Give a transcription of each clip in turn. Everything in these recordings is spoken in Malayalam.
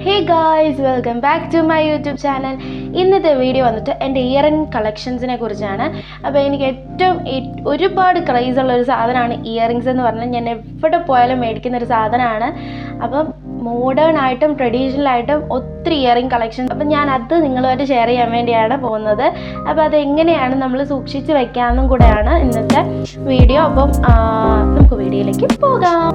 Hey guys, welcome back to my YouTube channel. ഇന്നത്തെ വീഡിയോ വന്നിട്ട് എൻ്റെ ഇയറിംഗ് കളക്ഷൻസിനെ കുറിച്ചാണ്. അപ്പോൾ എനിക്ക് ഏറ്റവും ഒരുപാട് ക്രൈസ് ഉള്ള ഒരു സാധനമാണ് ഇയറിങ്സ് എന്ന് പറഞ്ഞാൽ ഞാൻ എവിടെ പോയാലും മേടിക്കുന്ന ഒരു സാധനമാണ്. അപ്പം മോഡേൺ ആയിട്ടും ട്രഡീഷണൽ ആയിട്ടും ഒത്തിരി ഇയറിംഗ് കളക്ഷൻ. അപ്പം ഞാൻ അത് നിങ്ങളുമായിട്ട് ഷെയർ ചെയ്യാൻ വേണ്ടിയാണ് പോകുന്നത്. അപ്പോൾ അതെങ്ങനെയാണ് നമ്മൾ സൂക്ഷിച്ച് വയ്ക്കാമെന്നും കൂടെയാണ് ഇന്നത്തെ വീഡിയോ. അപ്പം നമുക്ക് വീഡിയോയിലേക്ക് പോകാം.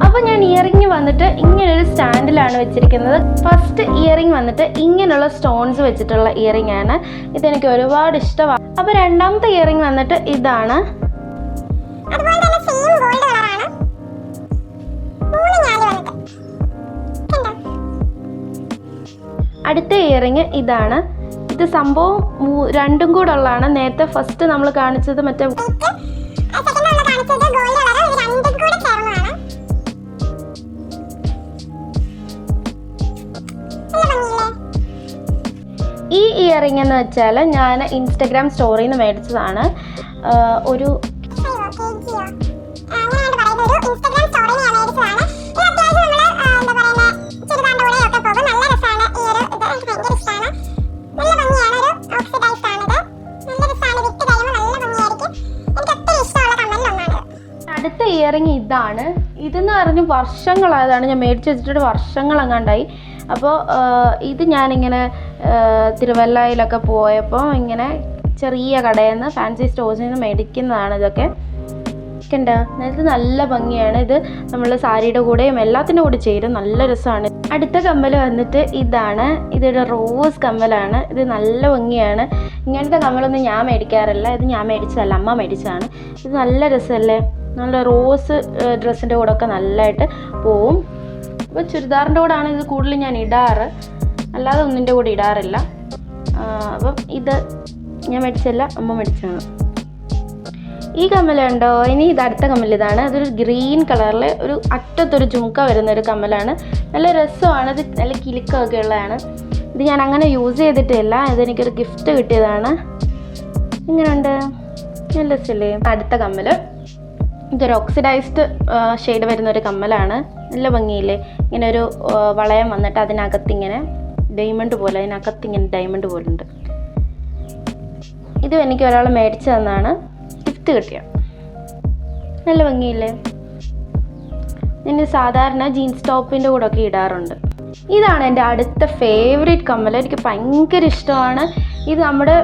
അപ്പോൾ ഞാൻ ഇയറിംഗ് വന്നിട്ട് ഇങ്ങനൊരു സ്റ്റാൻഡിലാണ് വെച്ചിരിക്കുന്നത്. ഫസ്റ്റ് ഇയറിംഗ് വന്നിട്ട് ഇങ്ങനെയുള്ള സ്റ്റോൺസ് വെച്ചിട്ടുള്ള ഇയറിംഗ് ആണ്. ഇതെനിക്ക് ഒരുപാട് ഇഷ്ടമാണ്. അപ്പോൾ രണ്ടാമത്തെ ഇയറിംഗ് വന്നിട്ട് ഇതാണ്. അടുത്ത ഇയറിംഗ് ഇതാണ്. ഇത് സംഭവം രണ്ടും കൂടെ ഉള്ളതാണ്. നേരത്തെ ഫസ്റ്റ് നമ്മൾ കാണിച്ചത് മറ്റേ ഈ ഇയറിംഗ് എന്ന് വെച്ചാൽ ഞാൻ ഇൻസ്റ്റഗ്രാം സ്റ്റോറിയിൽ നിന്ന് മേടിച്ചതാണ്. ഒരു അടുത്ത ഇയറിംഗ് ഇതാണ്. ഇതെന്ന് പറഞ്ഞ് വർഷങ്ങളായതാണ്. ഞാൻ മേടിച്ച് വെച്ചിട്ട് വർഷങ്ങളെങ്ങാണ്ടായി. അപ്പോൾ ഇത് ഞാനിങ്ങനെ തിരുവല്ലയിലൊക്കെ പോയപ്പോൾ ഇങ്ങനെ ചെറിയ കടയിൽ നിന്ന് ഫാൻസി സ്റ്റോഴ്സിൽ നിന്ന് മേടിക്കുന്നതാണ്. ഇതൊക്കെ കണ്ടോ, ഇത് നല്ല ഭംഗിയാണ്. ഇത് നമ്മൾ സാരിയുടെ കൂടെയും എല്ലാത്തിൻ്റെ കൂടെ ചേരും. നല്ല രസമാണ്. അടുത്ത കമ്മൽ വന്നിട്ട് ഇതാണ്. ഇതൊരു റോസ് കമ്മലാണ്. ഇത് നല്ല ഭംഗിയാണ്. ഇങ്ങനത്തെ കമ്മലൊന്നും ഞാൻ മേടിക്കാറില്ല. ഇത് ഞാൻ മേടിച്ചതല്ല, അമ്മ മേടിച്ചതാണ്. ഇത് നല്ല രസമല്ലേ? നല്ല റോസ് ഡ്രസ്സിൻ്റെ കൂടെ ഒക്കെ നല്ലതായിട്ട് പോവും. അപ്പോൾ ചുരിദാറിൻ്റെ കൂടെയാണ് ഇത് കൂടുതൽ ഞാൻ ഇടാറ്, അല്ലാതെ ഒന്നിൻ്റെ കൂടെ ഇടാറില്ല. അപ്പം ഇത് ഞാൻ മേടിച്ചല്ല, അമ്മ മേടിച്ചതാണ്. ഈ കമ്മലുണ്ടോ? ഇനി ഇത് അടുത്ത കമ്മൽ ഇതാണ്. അതൊരു ഗ്രീൻ കളറിൽ ഒരു അറ്റത്തൊരു ജുംക്ക വരുന്നൊരു കമ്മലാണ്. നല്ല രസമാണ്. ഇത് നല്ല കിലുക്കമൊക്കെ ഉള്ളതാണ്. ഇത് ഞാൻ അങ്ങനെ യൂസ് ചെയ്തിട്ടില്ല. ഇതെനിക്കൊരു ഗിഫ്റ്റ് കിട്ടിയതാണ്. ഇങ്ങനെയുണ്ട്, നല്ല രസമല്ലേ? അടുത്ത കമ്മൽ ഇതൊരു ഓക്സിഡൈസ്ഡ് ഷെയ്ഡ് വരുന്നൊരു കമ്മലാണ്. നല്ല ഭംഗിയില്ലേ? ഇങ്ങനെ ഒരു വളയം വന്നിട്ട് അതിനകത്തിങ്ങനെ ഡയമണ്ട് പോലെ, അതിനകത്തിങ്ങനെ ഡയമണ്ട് പോലെ ഉണ്ട്. ഇത് എനിക്ക് ഒരാൾ മേടിച്ചു തന്നാണ്, ഗിഫ്റ്റ് കിട്ടിയ. നല്ല ഭംഗിയില്ലേ? ഞാൻ സാധാരണ ജീൻസ് ടോപ്പിൻ്റെ കൂടെ ഒക്കെ ഇടാറുണ്ട്. ഇതാണ് എൻ്റെ അടുത്ത ഫേവറേറ്റ് കമ്മൽ. എനിക്ക് ഭയങ്കര ഇഷ്ടമാണ്. ഇത് നമ്മുടെ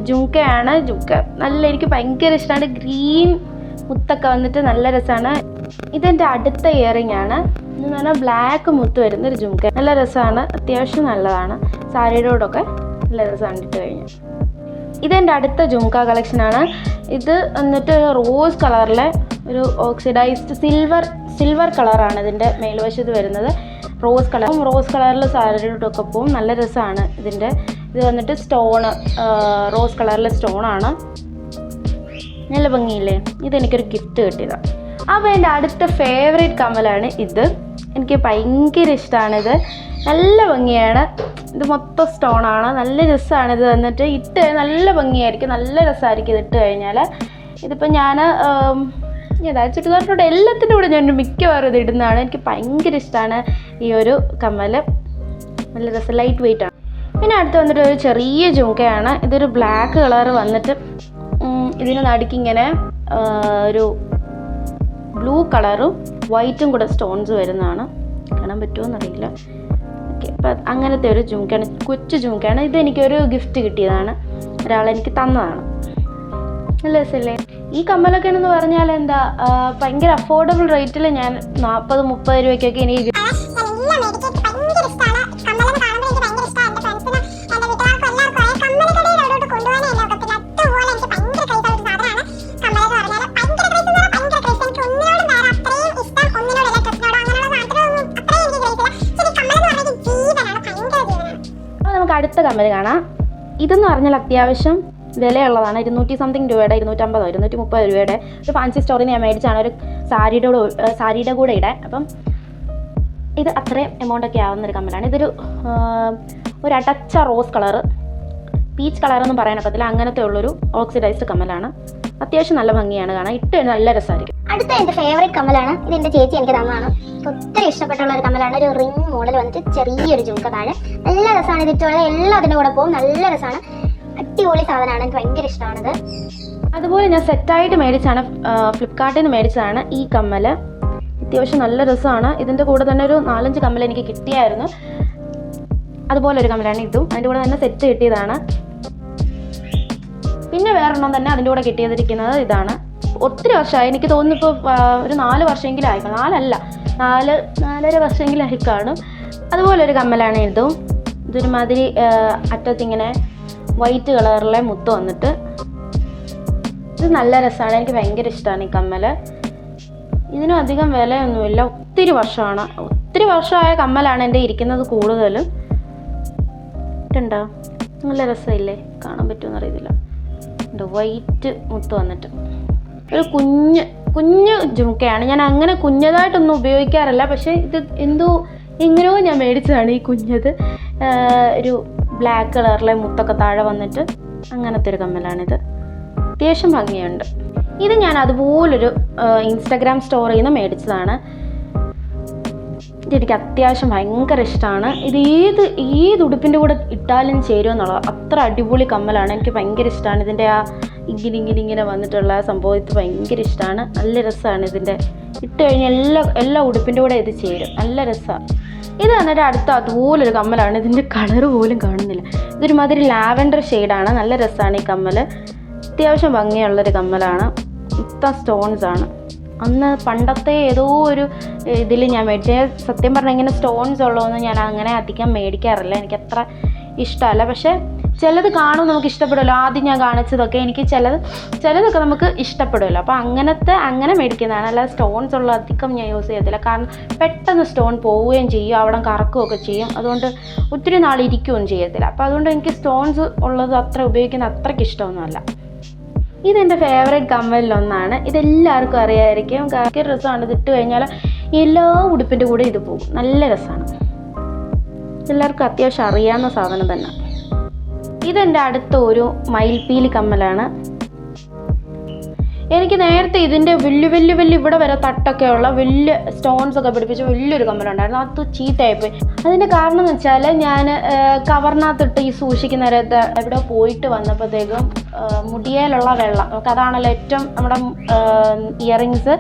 ജുംക്കയാണ്. ജുംക്ക എനിക്ക് ഭയങ്കര ഇഷ്ടമാണ്. ഗ്രീൻ മുത്തൊക്കെ വന്നിട്ട് നല്ല രസമാണ്. ഇതെൻ്റെ അടുത്ത ഇയറിംഗ് ആണ്. എന്ന് പറഞ്ഞാൽ ബ്ലാക്ക് മുത്ത് വരുന്നൊരു ജുംക്ക. നല്ല രസമാണ്, അത്യാവശ്യം നല്ലതാണ്. സാരിയുടെ കൂടെയൊക്കെ നല്ല രസമാണ് ഇട്ട് കഴിഞ്ഞാൽ. ഇതെൻ്റെ അടുത്ത ജുംക്ക കളക്ഷനാണ്. ഇത് എന്നിട്ട് റോസ് കളറിലെ ഒരു ഓക്സിഡൈസ്ഡ് സിൽവർ കളറാണ് ഇതിൻ്റെ മേൽവശത്ത് വരുന്നത്. റോസ് കളറിൽ സാരിയുടെ ഒക്കെ പോവും. നല്ല രസമാണ് ഇതിൻ്റെ. ഇത് വന്നിട്ട് റോസ് കളറിലെ സ്റ്റോണാണ്. നല്ല ഭംഗിയില്ലേ? ഇതെനിക്കൊരു ഗിഫ്റ്റ് കിട്ടിയതാണ്. അപ്പോൾ എൻ്റെ അടുത്ത ഫേവറേറ്റ് കമ്മലാണ് ഇത്. എനിക്ക് ഭയങ്കര ഇഷ്ടമാണിത്. നല്ല ഭംഗിയാണ്. ഇത് മൊത്തം സ്റ്റോണാണ്. നല്ല രസമാണ്. ഇത് വന്നിട്ട് ഇട്ട് നല്ല ഭംഗിയായിരിക്കും, നല്ല രസമായിരിക്കും ഇത് ഇട്ട് കഴിഞ്ഞാൽ. ഇതിപ്പോൾ ഞാൻ ചുറ്റുപാടിനോട് എല്ലാത്തിൻ്റെ കൂടെ ഞാൻ മിക്കവാറും ഇത് ഇടുന്നതാണ്. എനിക്ക് ഭയങ്കര ഇഷ്ടമാണ് ഈ ഒരു കമ്മൽ. നല്ല രസം, ലൈറ്റ് വെയിറ്റ് ആണ്. പിന്നെ അടുത്ത് വന്നിട്ട് ഒരു ചെറിയ ജുംക്കയാണ്. ഇതൊരു ബ്ലാക്ക് കളർ വന്നിട്ട് ഇതിന് നടുക്കിങ്ങനെ ഒരു ബ്ലൂ കളറും വൈറ്റും കൂടെ സ്റ്റോൺസ് വരുന്നതാണ്. കാണാൻ പറ്റുമോയെന്നറിയില്ല. ഓക്കെ, അപ്പം അങ്ങനത്തെ ഒരു ജുംക്കയാണ്, കൊച്ചു ജുംക്കയാണ്. ഇതെനിക്കൊരു ഗിഫ്റ്റ് കിട്ടിയതാണ്, ഒരാളെനിക്ക് തന്നതാണ്. നല്ല രസമല്ലേ? ഈ കമ്മലൊക്കെ എന്ന് പറഞ്ഞാൽ എന്താ, ഭയങ്കര അഫോർഡബിൾ റേറ്റിൽ ഞാൻ 40-30 രൂപയ്ക്കൊക്കെ എനിക്ക് അടുത്ത കമ്മൽ കാണാം. ഇതെന്ന് പറഞ്ഞാൽ അത്യാവശ്യം വിലയുള്ളതാണ്. 200 സംതിങ് രൂപയുടെ, 250, 230 രൂപയുടെ ഒരു ഫാൻസി സ്റ്റോറിൽ ഞാൻ മേടിച്ചാണ്. ഒരു സാരിയുടെ കൂടെ ഇടാൻ. അപ്പം ഇത് അത്രയും എമൗണ്ടൊക്കെ ആവുന്നൊരു കമ്മലാണ്. ഇതൊരു അടച്ച റോസ് കളറ്, പീച്ച് കളറൊന്നും പറയാനൊക്കത്തില്ല, അങ്ങനത്തെ ഉള്ളൊരു ഓക്സിഡൈസ്ഡ് കമ്മലാണ്. അത്യാവശ്യം നല്ല ഭംഗിയാണ് കാണാൻ, ഇട്ട് നല്ല രസമായിരിക്കും. അടുത്ത എൻ്റെ ഫേവറേറ്റ് കമ്മലാണ്. ഇത് എൻ്റെ ചേച്ചി എനിക്ക് തന്നതാണ്. ഒത്തിരി ഇഷ്ടപ്പെട്ടുള്ള ഒരു കമ്മലാണ്. ഒരു റിംഗ് മോഡൽ വന്നിട്ട് ചെറിയൊരു ജുംക്ക താഴെ. നല്ല രസമാണ്. ഇത് ഇട്ടുള്ള എല്ലാം അതിൻ്റെ കൂടെ പോകും. നല്ല രസമാണ്. അടിപൊളി സാധനമാണ്. എനിക്ക് ഭയങ്കര ഇഷ്ടമാണിത്. അതുപോലെ ഞാൻ സെറ്റായിട്ട് മേടിച്ചാണ്, ഫ്ലിപ്കാർട്ടിൽ നിന്ന് മേടിച്ചതാണ് ഈ കമ്മൽ. അത്യാവശ്യം നല്ല രസമാണ്. ഇതിൻ്റെ കൂടെ തന്നെ ഒരു 4-5 കമ്മൽ എനിക്ക് കിട്ടിയായിരുന്നു. അതുപോലെ ഒരു കമ്മലാണ് ഇതും. അതിൻ്റെ കൂടെ തന്നെ സെറ്റ് കിട്ടിയതാണ്. പിന്നെ വേറൊരെണ്ണം തന്നെ അതിൻ്റെ കൂടെ കിട്ടിയതിരിക്കുന്നത് ഇതാണ്. ഒത്തിരി വർഷമായി, എനിക്ക് തോന്നുന്നു ഇപ്പോൾ ഒരു 4 വർഷമെങ്കിലും ആയിക്കാണും. 4-4.5 വർഷമെങ്കിലും ആയിക്കാണും. അതുപോലെ ഒരു കമ്മലാണ് ഇതും. ഇതൊരുമാതിരി അറ്റത്തിങ്ങനെ വൈറ്റ് കളറിലെ മുത്ത് വന്നിട്ട് ഇത് നല്ല രസമാണ്. എനിക്ക് ഭയങ്കര ഇഷ്ടമാണ് ഈ കമ്മൽ. ഇതിനും അധികം വിലയൊന്നുമില്ല. ഒത്തിരി വർഷമായ കമ്മലാണ് എൻ്റെ ഇരിക്കുന്നത് കൂടുതലും. ഇട്ടുണ്ടോ? നല്ല രസമില്ലേ? കാണാൻ പറ്റുമെന്ന് അറിയത്തില്ല. വൈറ്റ് മുത്ത് വന്നിട്ട് ഒരു കുഞ്ഞ് ജുംക്കയാണ്. ഞാൻ അങ്ങനെ കുഞ്ഞതായിട്ടൊന്നും ഉപയോഗിക്കാറില്ല. പക്ഷേ ഇത് എങ്ങനെയോ ഞാൻ മേടിച്ചതാണ് ഈ കുഞ്ഞത്. ഒരു ബ്ലാക്ക് കളറിലെ മുത്തൊക്കെ താഴെ വന്നിട്ട് അങ്ങനത്തെ ഒരു കമ്മലാണിത്. അത്യാവശ്യം ഭംഗിയുണ്ട്. ഇത് ഞാൻ അതുപോലൊരു ഇൻസ്റ്റാഗ്രാം സ്റ്റോറിൽ നിന്ന് മേടിച്ചതാണ്. ഇതെനിക്ക് അത്യാവശ്യം ഭയങ്കര ഇഷ്ടമാണ്. ഇത് ഏത് ഉടുപ്പിൻ്റെ കൂടെ ഇട്ടാലും ചേരുമെന്നുള്ളത് അത്ര അടിപൊളി കമ്മലാണ്. എനിക്ക് ഭയങ്കര ഇഷ്ടമാണ്. ഇതിൻ്റെ ആ ഇങ്ങനെ വന്നിട്ടുള്ള സംഭവം ഇത് ഭയങ്കര ഇഷ്ടമാണ്. നല്ല രസമാണ്. ഇതിൻ്റെ ഇട്ട് കഴിഞ്ഞാൽ എല്ലാ ഉടുപ്പിൻ്റെ കൂടെ ഇത് ചേരും. നല്ല രസമാണ്. ഇത് വന്നിട്ട് അടുത്ത അതുപോലൊരു കമ്മലാണ്. ഇതിൻ്റെ കളറ് പോലും കാണുന്നില്ല. ഇതൊരുമാതിരി ലാവൻഡർ ഷെയ്ഡാണ്. നല്ല രസമാണ് ഈ കമ്മൽ. അത്യാവശ്യം ഭംഗിയുള്ളൊരു കമ്മലാണ്. മൊത്തം സ്റ്റോൺസ് ആണ്. അന്ന് പണ്ടത്തെ ഏതോ ഒരു ഇതിൽ ഞാൻ മേടിച്ചത്. സത്യം പറഞ്ഞാൽ ഇങ്ങനെ സ്റ്റോൺസ് ഉള്ളതൊന്നും ഞാൻ അങ്ങനെ അധികം മേടിക്കാറില്ല. എനിക്കത്ര ഇഷ്ടമല്ല. പക്ഷേ ചിലത് കാണും നമുക്ക് ഇഷ്ടപ്പെടുമല്ലോ. ആദ്യം ഞാൻ കാണിച്ചതൊക്കെ എനിക്ക് ചിലതൊക്കെ നമുക്ക് ഇഷ്ടപ്പെടുമല്ലോ. അപ്പോൾ അങ്ങനെ മേടിക്കുന്നതാണ്. അല്ലാതെ സ്റ്റോൺസ് ഉള്ള അധികം ഞാൻ യൂസ് ചെയ്യത്തില്ല. കാരണം പെട്ടെന്ന് സ്റ്റോൺ പോവുകയും ചെയ്യും, അവിടെ കറക്കുകയൊക്കെ ചെയ്യും. അതുകൊണ്ട് ഒത്തിരി നാൾ ഇരിക്കുകയും ചെയ്യത്തില്ല. അപ്പോൾ അതുകൊണ്ട് എനിക്ക് സ്റ്റോൺസ് ഉള്ളത് ഉപയോഗിക്കുന്ന അത്രയ്ക്ക് ഇഷ്ടമൊന്നുമല്ല. ഇതെൻ്റെ ഫേവറേറ്റ് കമ്മലിലൊന്നാണ്. ഇതെല്ലാവർക്കും അറിയാമായിരിക്കും. ഭയങ്കര രസമാണ്. ഇതിട്ട് കഴിഞ്ഞാൽ എല്ലാ ഉടുപ്പിൻ്റെ കൂടെ ഇത് പോകും. നല്ല രസമാണ്. എല്ലാവർക്കും അത്യാവശ്യം അറിയാവുന്ന സാധനം തന്നെ. ഇതെൻ്റെ അടുത്ത ഒരു മയിൽപ്പീലി കമ്മലാണ്. എനിക്ക് നേരത്തെ ഇതിൻ്റെ വലിയ ഇവിടെ വരെ തട്ടൊക്കെയുള്ള വലിയ സ്റ്റോൺസ് ഒക്കെ പിടിപ്പിച്ച് വലിയൊരു കമ്മലുണ്ടായിരുന്നു. അത് ചീത്തയായിപ്പോയി. അതിൻ്റെ കാരണം എന്ന് വെച്ചാൽ ഞാൻ കവറിനകത്തിട്ട് ഈ സൂക്ഷിക്കുന്നവരത്ത് എവിടെ പോയിട്ട് വന്നപ്പോഴത്തേക്കും മുടിയേലുള്ള വെള്ളം, നമുക്കതാണല്ലോ ഏറ്റവും നമ്മുടെ ഇയറിങ്സ്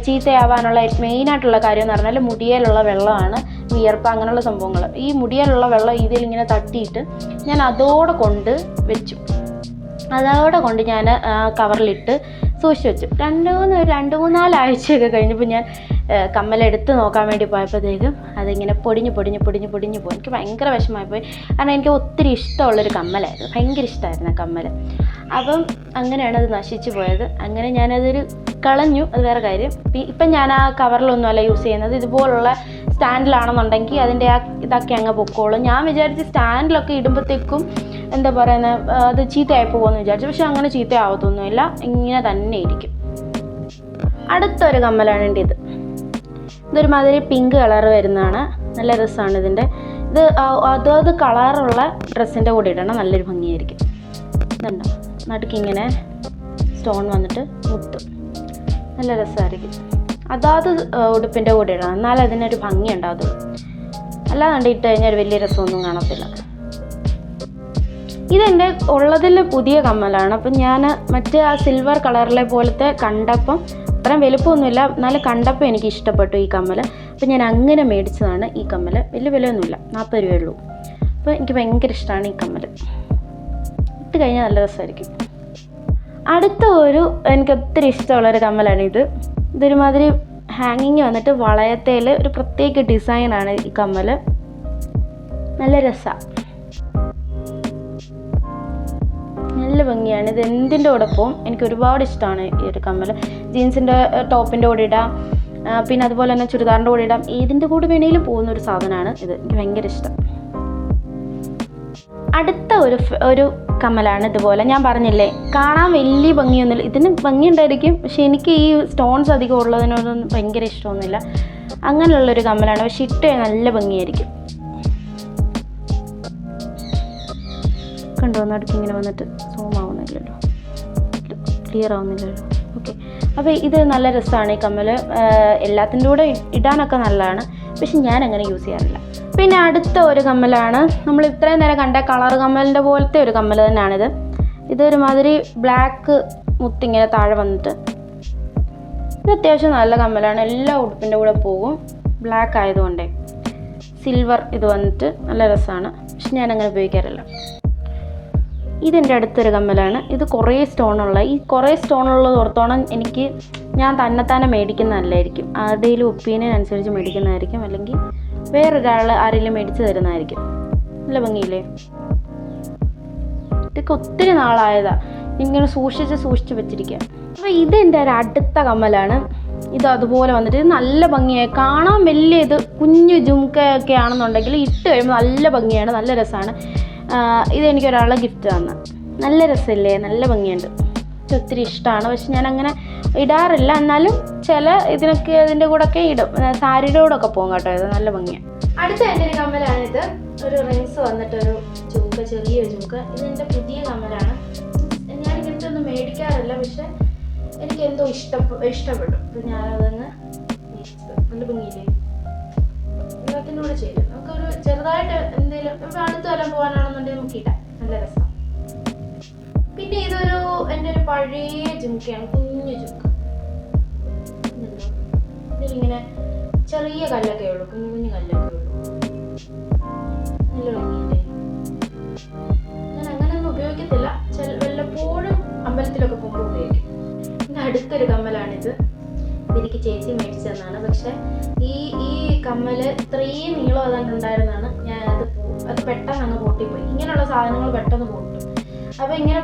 ചീത്തയാവാനുള്ള മെയിനായിട്ടുള്ള കാര്യം എന്ന് പറഞ്ഞാൽ മുടിയേലുള്ള വെള്ളമാണ്. വിയർപ്പ് അങ്ങനെയുള്ള സംഭവങ്ങൾ. ഈ മുടിയേലുള്ള വെള്ളം ഇതിലിങ്ങനെ തട്ടിയിട്ട് ഞാൻ അതോടെ കൊണ്ട് വെച്ചു. ഞാൻ കവറിലിട്ട് സൂക്ഷിച്ച് വെച്ചു. 2-3 ആഴ്ചയൊക്കെ കഴിഞ്ഞപ്പോൾ ഞാൻ കമ്മലെടുത്ത് നോക്കാൻ വേണ്ടി പോയപ്പോഴത്തേക്കും അതിങ്ങനെ പൊടിഞ്ഞ് പോയി. എനിക്ക് ഭയങ്കര വിഷമമായിപ്പോയി. കാരണം എനിക്ക് ഒത്തിരി ഇഷ്ടമുള്ളൊരു കമ്മലായിരുന്നു. ഭയങ്കര ഇഷ്ടമായിരുന്നു ആ കമ്മൽ. അപ്പം അങ്ങനെയാണ് അത് നശിച്ചു പോയത്. അങ്ങനെ ഞാനതൊരു കളഞ്ഞു. അത് വേറെ കാര്യം. ഇപ്പം ഞാൻ ആ കവറിലൊന്നുമല്ല യൂസ് ചെയ്യുന്നത്. ഇതുപോലുള്ള സ്റ്റാൻഡിലാണെന്നുണ്ടെങ്കിൽ അതിൻ്റെ ആ ഇതൊക്കെ അങ്ങ് പൊക്കോളും. ഞാൻ വിചാരിച്ച് സ്റ്റാൻഡിലൊക്കെ ഇടുമ്പോഴത്തേക്കും എന്താ പറയുന്നത്, അത് ചീത്തയായി പോകുമെന്ന് വിചാരിച്ചു. പക്ഷെ അങ്ങനെ ചീത്തയാവത്തൊന്നുമില്ല. ഇങ്ങനെ തന്നെ ഇരിക്കും. അടുത്തൊരു കമ്മലാണ് ഇതൊരുമാതിരി പിങ്ക് കളർ വരുന്നതാണ്. നല്ല രസമാണ് ഇതിൻ്റെ. ഇത് അതത് കളറുള്ള ഡ്രസ്സിൻ്റെ കൂടെ ഇടണം. നല്ലൊരു ഭംഗിയായിരിക്കും. ഇതുണ്ടോ, നടുക്കിങ്ങനെ സ്റ്റോൺ വന്നിട്ട് മുത്തും. നല്ല രസമായിരിക്കും. അതാത് ഉടുപ്പിൻ്റെ കൂടെ ഇടണം. എന്നാലും അതിനൊരു ഭംഗി ഉണ്ടാകത്തുള്ളൂ. അല്ലാതെ ഇട്ട് കഴിഞ്ഞാൽ ഒരു വലിയ രസമൊന്നും കാണത്തില്ല. ഇതെൻ്റെ ഉള്ളതിൽ പുതിയ കമ്മലാണ്. അപ്പം ഞാൻ മറ്റേ ആ സിൽവർ കളറിലെ പോലത്തെ കണ്ടപ്പം അത്രയും വലുപ്പമൊന്നുമില്ല, എന്നാലും കണ്ടപ്പോൾ എനിക്ക് ഇഷ്ടപ്പെട്ടു ഈ കമ്മൽ. അപ്പം ഞാൻ അങ്ങനെ മേടിച്ചതാണ് ഈ കമ്മൽ. വലിയ വിലയൊന്നുമില്ല, 40 രൂപയേ ഉള്ളൂ. അപ്പോൾ എനിക്ക് ഭയങ്കര ഇഷ്ടമാണ് ഈ കമ്മൽ. ഇട്ട് കഴിഞ്ഞാൽ നല്ല രസമായിരിക്കും. അടുത്ത എനിക്ക് ഒത്തിരി ഇഷ്ടമുള്ളൊരു കമ്മലാണ് ഇതൊരുമാതിരി ഹാങ്ങിങ് വന്നിട്ട് വളയത്തേൽ ഒരു പ്രത്യേക ഡിസൈനാണ് ഈ കമ്മൽ. നല്ല രസമാണ്, നല്ല ഭംഗിയാണ്. ഇത് എന്തിൻ്റെ കൂടെ പോവും. എനിക്ക് ഒരുപാട് ഇഷ്ടമാണ് ഈ ഒരു കമ്മൽ. ജീൻസിൻ്റെ ടോപ്പിൻ്റെ കൂടെ ഇടാം, പിന്നെ അതുപോലെ തന്നെ ചുരിദാറിൻ്റെ കൂടെ ഇടാം. ഏതിൻ്റെ കൂടെ വേണമെങ്കിലും പോകുന്ന ഒരു സാധനമാണ് ഇത്. എനിക്ക് ഭയങ്കര ഇഷ്ടം. അടുത്ത ഒരു കമ്മലാണ് ഇതുപോലെ. ഞാൻ പറഞ്ഞില്ലേ, കാണാൻ വലിയ ഭംഗിയൊന്നുമില്ല. ഇതിന് ഭംഗിയുണ്ടായിരിക്കും, പക്ഷെ എനിക്ക് ഈ സ്റ്റോൺസ് അധികം ഉള്ളതിനോടൊന്നും ഭയങ്കര ഇഷ്ടമൊന്നുമില്ല. അങ്ങനെയുള്ളൊരു കമ്മലാണ്. പക്ഷെ ഇട്ട് നല്ല ഭംഗിയായിരിക്കും. കണ്ടോ, നടുക്ക് ഇങ്ങനെ വന്നിട്ട് സൂം ആവുന്നില്ലല്ലോ, ക്ലിയർ ആവുന്നില്ലല്ലോ. ഓക്കെ, അപ്പോൾ ഇത് നല്ല രസമാണ് ഈ കമ്മൽ. എല്ലാത്തിൻ്റെ കൂടെ ഇടാനൊക്കെ നല്ലതാണ്, പക്ഷെ ഞാൻ അങ്ങനെ യൂസ് ചെയ്യാറില്ല. പിന്നെ അടുത്ത ഒരു കമ്മലാണ് നമ്മൾ ഇത്രയും നേരം കണ്ട കളർ കമ്മലിൻ്റെ പോലത്തെ ഒരു കമ്മൽ തന്നെയാണിത്. ഇതൊരുമാതിരി ബ്ലാക്ക് മുത്തിങ്ങനെ താഴെ വന്നിട്ട്, ഇത് അത്യാവശ്യം നല്ല കമ്മലാണ്, എല്ലാ ഉടുപ്പിൻ്റെ കൂടെ പോകും. ബ്ലാക്ക് ആയതുകൊണ്ടേ സിൽവർ ഇത് വന്നിട്ട് നല്ല രസമാണ്, പക്ഷെ ഞാൻ അങ്ങനെ ഉപയോഗിക്കാറില്ല. ഇതെൻ്റെ അടുത്തൊരു കമ്മലാണ്. ഇത് കുറേ സ്റ്റോണുള്ള, ഈ കുറേ സ്റ്റോണുള്ളത് ഓർത്തോണം എനിക്ക് ഞാൻ തന്നെത്താനെ മേടിക്കുന്നതല്ലായിരിക്കും, ആരുടെയും ഒപ്പീനിയൻ മേടിക്കുന്നതായിരിക്കും, അല്ലെങ്കിൽ വേറൊരാൾ ആരെങ്കിലും മേടിച്ച് തരുന്നതായിരിക്കും. നല്ല ഭംഗിയില്ലേ? ഇതൊക്കെ ഒത്തിരി നാളായതാണ്, ഇങ്ങനെ സൂക്ഷിച്ച് വെച്ചിരിക്കുക. അപ്പോൾ ഇതെൻ്റെ ഒരു അടുത്ത കമ്മലാണ്. ഇത് അതുപോലെ വന്നിട്ട് ഇത് നല്ല ഭംഗിയായി കാണാൻ. വലിയ ഇത് കുഞ്ഞു ജുംക്കയൊക്കെ ആണെന്നുണ്ടെങ്കിൽ ഇട്ട് കഴിയുമ്പോൾ നല്ല ഭംഗിയാണ്, നല്ല രസമാണ്. ഇതെനിക്കൊരാളെ ഗിഫ്റ്റ് തന്ന. നല്ല രസമില്ലേ? നല്ല ഭംഗിയുണ്ട്, ഒത്തിരി ഇഷ്ടമാണ്. പക്ഷെ ഞാൻ അങ്ങനെ ഇടാറില്ല, എന്നാലും ചില ഇതിനൊക്കെ ഇതിൻ്റെ കൂടെയൊക്കെ ഇടും, സാരിയുടെ കൂടെ പോകും കേട്ടോ. ഇത് നല്ല ഭംഗിയാണ്. അടുത്ത എൻ്റെ ഒരു കമ്മലാണിത്. ഒരു റിങ്സ് വന്നിട്ടൊരു ജുംക്ക, ചെറിയൊരു ജുംക്ക. ഇതെൻ്റെ പുതിയ കമ്മലാണ്. ഞാൻ ഇങ്ങനത്തെ ഒന്നും മേടിക്കാറില്ല, പക്ഷെ എനിക്ക് എന്തോ ഇഷ്ടപ്പെട്ടു. അപ്പോൾ ഞാനതങ്ങ് മേടിച്ചത്. നല്ല ഭംഗിയില്ലേ? എല്ലാത്തിൻ്റെ കൂടെ ചെയ്തു. നമുക്കൊരു ചെറുതായിട്ട് എന്തെങ്കിലും ഇപ്പോൾ അടുത്ത് വരാൻ പോകാനാണെന്നുണ്ടെങ്കിൽ നമുക്ക് ഇടാം, നല്ല രസം. പിന്നെ ഇതൊരു എൻ്റെ ഒരു പഴയ ജുംക്കയാണ്, കുഞ്ഞു ജുംക്ക. ഇതിലിങ്ങനെ ചെറിയ കല്ലൊക്കെ ഉള്ളൂ, കുഞ്ഞു കല്ലൊക്കെ ഉള്ളൂ. നല്ല ഭംഗിയില്ലേ? ഞാൻ അങ്ങനെയൊന്നും ഉപയോഗിക്കത്തില്ല, വല്ലപ്പോഴും അമ്പലത്തിലൊക്കെ പോകുമ്പോൾ ഉപയോഗിക്കും. പിന്നെ അടുത്തൊരു കമ്മലാണിത്. ഇതെനിക്ക് ചേച്ചി മേടിച്ചു തന്നാണ്. പക്ഷെ ഈ കമ്മൽ ഇത്രയും നീളം അതുണ്ടായിരുന്നാണ് ഞാൻ അത് പെട്ടെന്ന് അങ്ങ് പൊട്ടിപ്പോയി. ഇങ്ങനെയുള്ള സാധനങ്ങൾ പെട്ടെന്ന് പൊട്ടും. അപ്പോൾ ഇങ്ങനെ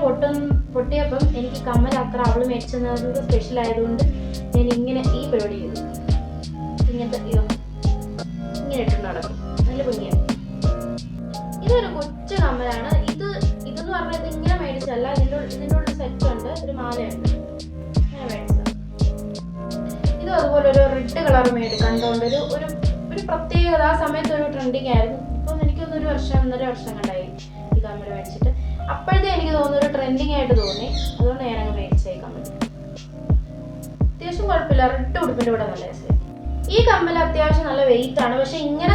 പൊട്ടിയപ്പം എനിക്ക് കമ്മൽ അത്ര അവൾ മേടിച്ചു തന്നത് സ്പെഷ്യൽ ആയതുകൊണ്ട് ഞാൻ ഇങ്ങനെ ഈ പരിപാടി ചെയ്തു. ഇങ്ങനത്തെ ഇങ്ങനെ ഇട്ട് നടക്കും, നല്ല ഭംഗിയാണ്. ഇതൊരു കൊച്ചു കമ്മലാണ്. ഇതെന്ന് പറഞ്ഞാൽ ഇത് ഇങ്ങനെ മേടിച്ചല്ല, ഇതിൻ്റെ ഉള്ള സെറ്റ് ഉണ്ട്, ഒരു മാലയുണ്ട്, ഞാൻ മേടിച്ചത്. ഇതും അതുപോലെ ഒരു റെഡ് കളർ കണ്ടുകൊണ്ട് ഒരു പ്രത്യേകത. ആ സമയത്ത് ഒരു ട്രെൻഡിങ് ആയിരുന്നു. ഇപ്പം എനിക്കൊന്നൊരു 1.5 വർഷം കണ്ടായി ഈ കമ്മൽ മേടിച്ചിട്ട്. അപ്പോഴത്തെ എനിക്ക് തോന്നുന്നു ഒരു ട്രെൻഡിങ് ആയിട്ട് തോന്നി, അതുകൊണ്ട് ഞാനങ്ങ് മേടിച്ചേ കമ്മൽ. അത്യാവശ്യം കുഴപ്പമില്ല, റെഡ് ഉടുപ്പിൻ്റെ കൂടെ നല്ല രസം. ഈ കമ്മൽ അത്യാവശ്യം നല്ല വെയിറ്റ് ആണ്, പക്ഷെ ഇങ്ങനെ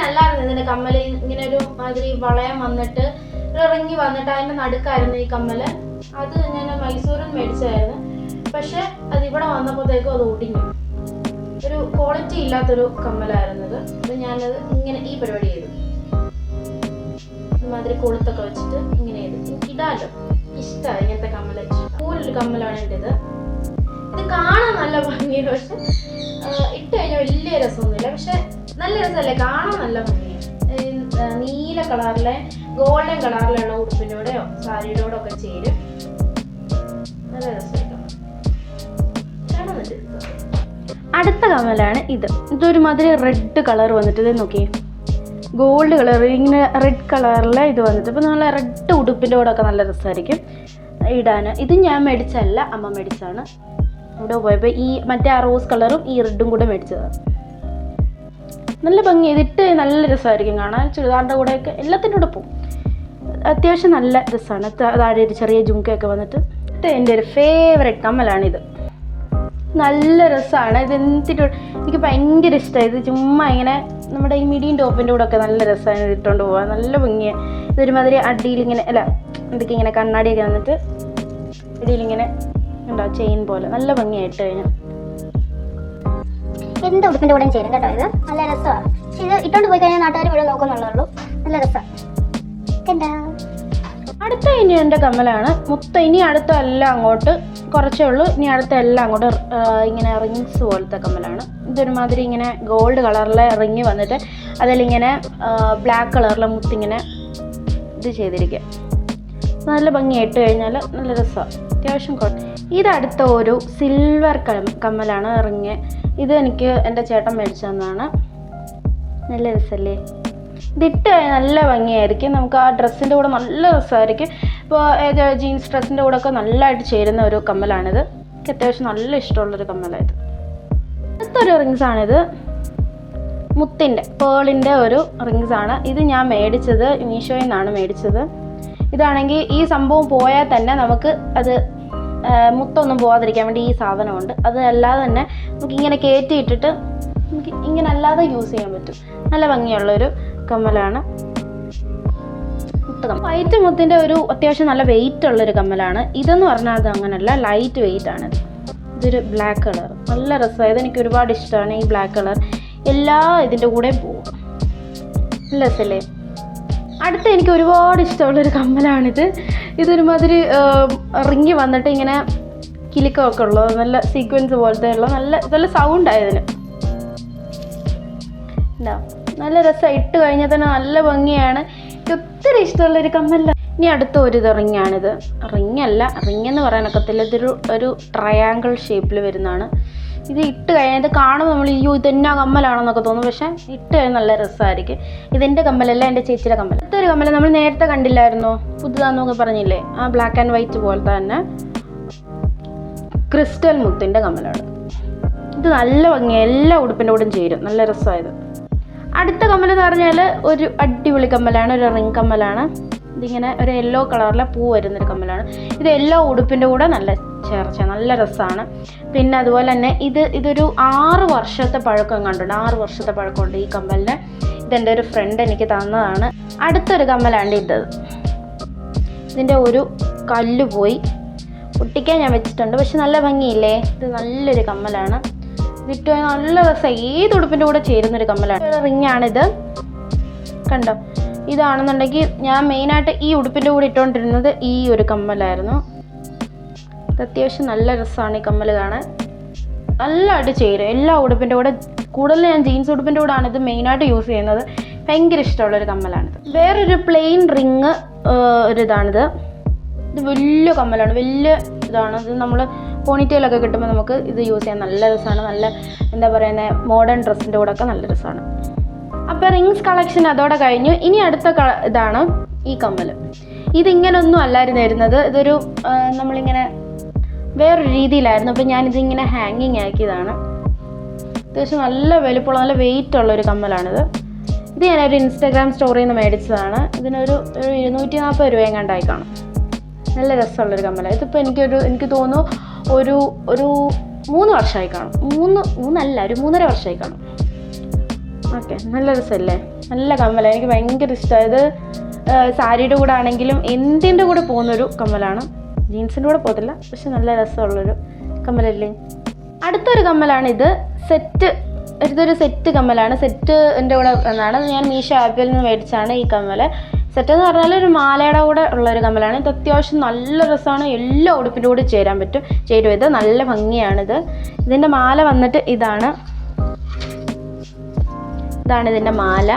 അല്ലായിരുന്നു ഇതിൻ്റെ കമ്മൽ. ഇങ്ങനെ ഒരു മാതിരി വളയം വന്നിട്ട് ഒരു റിങ്ങി വന്നിട്ട് അതിൻ്റെ നടുക്കായിരുന്നു ഈ കമ്മൽ. അത് ഞാൻ മൈസൂരിൽ മേടിച്ചായിരുന്നു, പക്ഷെ അതിവിടെ വന്നപ്പോഴത്തേക്കും അത് ഒടിഞ്ഞു. ഒരു ക്വാളിറ്റി ഇല്ലാത്തൊരു കമ്മലായിരുന്നത്. അത് ഞാനത് ഇങ്ങനെ ഈ പരിപാടി ചെയ്തു, ഇമാതിരി കൊളുത്തൊക്കെ വെച്ചിട്ട് ഇങ്ങനെ ചെയ്തു. എനിക്ക് ഇടാലോ, ഇഷ്ടമാണ് ഇങ്ങനത്തെ കമ്മൽ. കൂടുതൽ കമ്മലാണ് എൻ്റെ ഇത്. ഇത് കാണാൻ നല്ല ഭംഗിയാണ്, പക്ഷെ ഇട്ട് കഴിഞ്ഞാൽ വലിയ രസമൊന്നുമില്ല. പക്ഷെ നല്ല രസമല്ലേ? കാണാൻ നല്ല ഭംഗിയാണ്. നീല കളറിലെ ഗോൾഡൻ കളറിലുള്ള ഉടുപ്പിൻ്റെ കൂടെയോ സാരിയുടെ കൂടെ ഒക്കെ ചേരും, നല്ല രസമായിട്ടോ. അടുത്ത കമ്മലാണ് ഇത്. ഇതൊരുമാതിരി റെഡ് കളർ വന്നിട്ട്, ഇത് നോക്കിയേ, ഗോൾഡ് കളർ ഇങ്ങനെ റെഡ് കളറിൽ ഇത് വന്നിട്ട്. ഇപ്പോൾ നല്ല റെഡ് ഉടുപ്പിൻ്റെ കൂടെ ഒക്കെ നല്ല രസമായിരിക്കും ഇടാൻ. ഇത് ഞാൻ മേടിച്ചല്ല, അമ്മ മേടിച്ചാണ്. ഇവിടെ പോയപ്പോൾ ഈ മറ്റേ ആ റോസ് കളറും ഈ റെഡും കൂടെ മേടിച്ചതാണ്. നല്ല ഭംഗി, ഇതിട്ട് നല്ല രസമായിരിക്കും കാണാൻ. ചുരിദാറിൻ്റെ കൂടെയൊക്കെ എല്ലാത്തിൻ്റെ കൂടെ പോകും. അത്യാവശ്യം നല്ല രസമാണ്. താഴെ ഒരു ചെറിയ ജുംക്കയൊക്കെ വന്നിട്ട്. ഇത് എൻ്റെ ഒരു ഫേവറേറ്റ് കമ്മലാണിത്. നല്ല രസമാണ് ഇത്. എനിക്ക് ഭയങ്കര ഇഷ്ടമായി ഇത്. ചുമ്മാ ഇങ്ങനെ നമ്മുടെ ഈ മിഡിയും ടോപ്പിൻ്റെ കൂടെ ഒക്കെ നല്ല രസമാണ് ഇത് ഇട്ടുകൊണ്ട് പോകാൻ, നല്ല ഭംഗിയാണ്. ഇതൊരുമാതിരി അടിയിലിങ്ങനെ എന്തൊക്കെ ഇങ്ങനെ കണ്ണാടിയൊക്കെ വന്നിട്ട് അടിയിലിങ്ങനെ ഉണ്ടോ ചെയിൻ പോലെ, നല്ല ഭംഗിയായിട്ട് കഴിഞ്ഞാൽ. എന്ത് ഉടുപ്പിൻ്റെ കൂടെയും ചേരും കേട്ടോ. ഇത് നല്ല രസമാണ്. ഇത് ഇട്ടുകൊണ്ട് പോയി കഴിഞ്ഞാൽ നാട്ടുകാർ മുഴുവൻ നോക്കുന്നുള്ളൂ, നല്ല രസമാണ്. അടുത്ത ഇനി എൻ്റെ കമ്മലാണ് മുത്ത. ഇനി അടുത്ത എല്ലാം അങ്ങോട്ട് കുറച്ചേ ഉള്ളൂ. ഇനി അടുത്ത എല്ലാം അങ്ങോട്ട് ഇങ്ങനെ റിങ്സ് പോലത്തെ കമ്മലാണ്. ഇതൊരുമാതിരി ഇങ്ങനെ ഗോൾഡ് കളറിലെ റിങ് വന്നിട്ട് അതിലിങ്ങനെ ബ്ലാക്ക് കളറിലെ മുത്തിങ്ങനെ ഇത് ചെയ്തിരിക്കുക. നല്ല ഭംഗിയായിട്ട് കഴിഞ്ഞാൽ നല്ല രസമാണ്, അത്യാവശ്യം ഇതടുത്ത ഒരു സിൽവർ കമ്മലാണ് റിങ്. ഇത് എനിക്ക് എൻ്റെ ചേട്ടൻ മേടിച്ചു തന്നതാണ്. നല്ല രസമല്ലേ? ഇതിട്ട് നല്ല ഭംഗിയായിരിക്കും. നമുക്ക് ആ ഡ്രസ്സിൻ്റെ കൂടെ നല്ല രസമായിരിക്കും. ഇപ്പോൾ ജീൻസ് ഡ്രസ്സിൻ്റെ കൂടെ ഒക്കെ നല്ലതായിട്ട് ചേരുന്ന ഒരു കമ്മലാണിത്. എനിക്ക് അത്യാവശ്യം നല്ല ഇഷ്ടമുള്ളൊരു കമ്മലായത്. അടുത്തൊരു റിങ്സാണിത്. മുത്തിൻ്റെ പേളിൻ്റെ ഒരു റിങ്സാണ്. ഇത് ഞാൻ മേടിച്ചത് മീഷോയിൽ നിന്നാണ് മേടിച്ചത്. ഇതാണെങ്കിൽ ഈ സംഭവം പോയാൽ തന്നെ നമുക്ക് അത് മുത്തൊന്നും പോകാതിരിക്കാൻ വേണ്ടി ഈ സാധനമുണ്ട്. അത് അല്ലാതെ തന്നെ നമുക്കിങ്ങനെ കയറ്റിയിട്ടിട്ട് നമുക്ക് ഇങ്ങനെ അല്ലാതെ യൂസ് ചെയ്യാൻ പറ്റും. നല്ല ഭംഗിയുള്ളൊരു കമ്മലാണ്. വൈറ്റ് മുത്തിൻ്റെ ഒരു അത്യാവശ്യം നല്ല വെയിറ്റ് ഉള്ളൊരു കമ്മലാണ്. ഇതെന്ന് പറഞ്ഞാൽ അത് അങ്ങനെയല്ല, ലൈറ്റ് വെയിറ്റ് ആണ്. ഇതൊരു ബ്ലാക്ക് കളർ, നല്ല രസമാണ്. ഇതെനിക്ക് ഒരുപാട് ഇഷ്ടമാണ് ഈ ബ്ലാക്ക് കളർ. എല്ലാ ഇതിൻ്റെ കൂടെ പോകും, നല്ല രസമല്ലേ. അടുത്ത എനിക്ക് ഒരുപാട് ഇഷ്ടമുള്ളൊരു കമ്മലാണിത്. ഇതൊരുമാതിരി റിങ്ങി വന്നിട്ട് ഇങ്ങനെ കിലുക്കമൊക്കെ ഉള്ളത്, നല്ല സീക്വൻസ് പോലത്തെ ഉള്ള നല്ല സൗണ്ടായതിന് എന്താ നല്ല രസമാണ്. ഇട്ട് കഴിഞ്ഞാൽ തന്നെ നല്ല ഭംഗിയാണ്. എനിക്ക് ഒത്തിരി ഇഷ്ടമുള്ളൊരു കമ്മല. ഇനി അടുത്ത ഒരു റിങ്ങാണിത്. റിങ്ങല്ല, റിങ്ങെന്ന് പറയാനൊക്കത്തില്ല. ഒരു ട്രയാങ്കിൾ ഷേപ്പിൽ വരുന്നതാണ്. ഇത് ഇട്ട് കഴിഞ്ഞാൽ ഇത് കാണുമ്പോൾ നമ്മൾ ഇതെന്നാ കമ്മലാണെന്നൊക്കെ തോന്നും, പക്ഷേ ഇട്ട് കഴിഞ്ഞാൽ നല്ല രസമായിരിക്കും. ഇതെൻ്റെ കമ്മലല്ല, എൻ്റെ ചേച്ചിയുടെ കമ്മൽ. അടുത്തൊരു കമ്മൽ നമ്മൾ നേരത്തെ കണ്ടില്ലായിരുന്നോ, പുതുതാന്നൊക്കെ പറഞ്ഞില്ലേ, ആ ബ്ലാക്ക് ആൻഡ് വൈറ്റ് പോലത്തെ തന്നെ ക്രിസ്റ്റൽ മുത്തിൻ്റെ കമ്മലാണ്. ഇത് നല്ല ഭംഗിയാണ്, എല്ലാ ഉടുപ്പിൻ്റെ കൂടെയും ചേരും, നല്ല രസമായത്. അടുത്ത കമ്മലെന്ന് പറഞ്ഞാൽ ഒരു അടിപൊളി കമ്മലാണ്, ഒരു റിംഗ് കമ്മലാണ്. ഇതിങ്ങനെ ഒരു യെല്ലോ കളറിലെ പൂ വരുന്നൊരു കമ്മലാണ്. ഇത് എല്ലാ ഉടുപ്പിൻ്റെ കൂടെ നല്ല ചേർച്ച, നല്ല രസമാണ്. പിന്നെ അതുപോലെ തന്നെ ഇതൊരു 6 വർഷത്തെ പഴക്കം കണ്ടുണ്ട്. 6 വർഷത്തെ പഴക്കമുണ്ട് ഈ കമ്മലിന്. ഇതെൻ്റെ ഒരു ഫ്രണ്ട് എനിക്ക് തന്നതാണ്. അടുത്തൊരു കമ്മലാണ് ഇത്. ഇതിൻ്റെ ഒരു കല്ല് പോയി, ഒട്ടിക്കാൻ ഞാൻ വെച്ചിട്ടുണ്ട്, പക്ഷെ നല്ല ഭംഗിയില്ലേ. ഇത് നല്ലൊരു കമ്മലാണ്. ഇതിട്ട് നല്ല രസം, ഏത് ഉടുപ്പിൻ്റെ കൂടെ ചേരുന്നൊരു കമ്മലാണ്. റിങ്ങാണിത്, കണ്ടോ. ഇതാണെന്നുണ്ടെങ്കിൽ ഞാൻ മെയിനായിട്ട് ഈ ഉടുപ്പിൻ്റെ കൂടെ ഇട്ടുകൊണ്ടിരുന്നത് ഈ ഒരു കമ്മലായിരുന്നു. ഇത് അത്യാവശ്യം നല്ല രസമാണ് ഈ കമ്മൽ കാണാൻ, നല്ലതായിട്ട് ചേരും എല്ലാ ഉടുപ്പിൻ്റെ കൂടെ. കൂടുതൽ ഞാൻ ജീൻസ് ഉടുപ്പിൻ്റെ കൂടെയാണ് ഇത് മെയിനായിട്ട് യൂസ് ചെയ്യുന്നത്. ഭയങ്കര ഇഷ്ടമുള്ളൊരു കമ്മലാണിത്. വേറൊരു പ്ലെയിൻ റിങ് ഒരിതാണിത്. ഇത് വലിയ കമ്മലാണ്, വലിയ ഇതാണ്. ഇത് നമ്മൾ പോണിറ്റെയിലൊക്കെ കിട്ടുമ്പോൾ നമുക്ക് ഇത് യൂസ് ചെയ്യാൻ നല്ല രസമാണ്. നല്ല എന്താ പറയുന്നത്, മോഡേൺ ഡ്രസ്സിൻ്റെ കൂടെ ഒക്കെ നല്ല രസമാണ്. അപ്പോൾ റിങ്സ് കളക്ഷൻ അതോടെ കഴിഞ്ഞു. ഇനി അടുത്ത ഇതാണ് ഈ കമ്മൽ. ഇതിങ്ങനൊന്നും അല്ലായിരുന്നു വരുന്നത്. ഇതൊരു നമ്മളിങ്ങനെ വേറൊരു രീതിയിലായിരുന്നു. അപ്പോൾ ഞാനിതിങ്ങനെ ഹാങ്ങിങ് ആക്കിയതാണ്. അത്യാവശ്യം നല്ല വലുപ്പമുള്ള നല്ല വെയിറ്റ് ഉള്ളൊരു കമ്മലാണിത്. ഇത് ഞാനൊരു ഇൻസ്റ്റാഗ്രാം സ്റ്റോറിയിൽ നിന്ന് മേടിച്ചതാണ്. ഇതിനൊരു 240 രൂപ എങ്ങാണ്ടായി കാണും. നല്ല രസമുള്ളൊരു കമ്മലാണ്. ഇതിപ്പോൾ എനിക്ക് തോന്നുന്നു ഒരു 3 വർഷമായി കാണും. 3.5 വർഷമായി കാണും. ഓക്കെ, നല്ല രസമല്ലേ, നല്ല കമ്മലാണ്. എനിക്ക് ഭയങ്കര ഇഷ്ടമായത്. സാരിയുടെ കൂടെ ആണെങ്കിലും എന്തിൻ്റെ കൂടെ പോകുന്നൊരു കമ്മലാണ്. ജീൻസിൻ്റെ കൂടെ പോകത്തില്ല, പക്ഷെ നല്ല രസമുള്ളൊരു കമ്മലല്ലേ. അടുത്തൊരു കമ്മലാണ് ഇത്. ഇതൊരു സെറ്റ് കമ്മലാണ്. സെറ്റിൻ്റെ കൂടെ എന്നാണ് ഞാൻ മീഷോ ആപ്പിൽ നിന്ന് മേടിച്ചാണ് ഈ കമ്മൽ. സെറ്റ് എന്ന് പറഞ്ഞാൽ ഒരു മാലയുടെ കൂടെ ഉള്ളൊരു കമ്മലാണ്. ഇത് അത്യാവശ്യം നല്ല രസമാണ്, എല്ലാ ഉടുപ്പിൻ്റെ കൂടെ ചേരും. ഇത് നല്ല ഭംഗിയാണിത്. ഇതിൻ്റെ മാല വന്നിട്ട് ഇതാണ് ഇതിൻ്റെ മാല,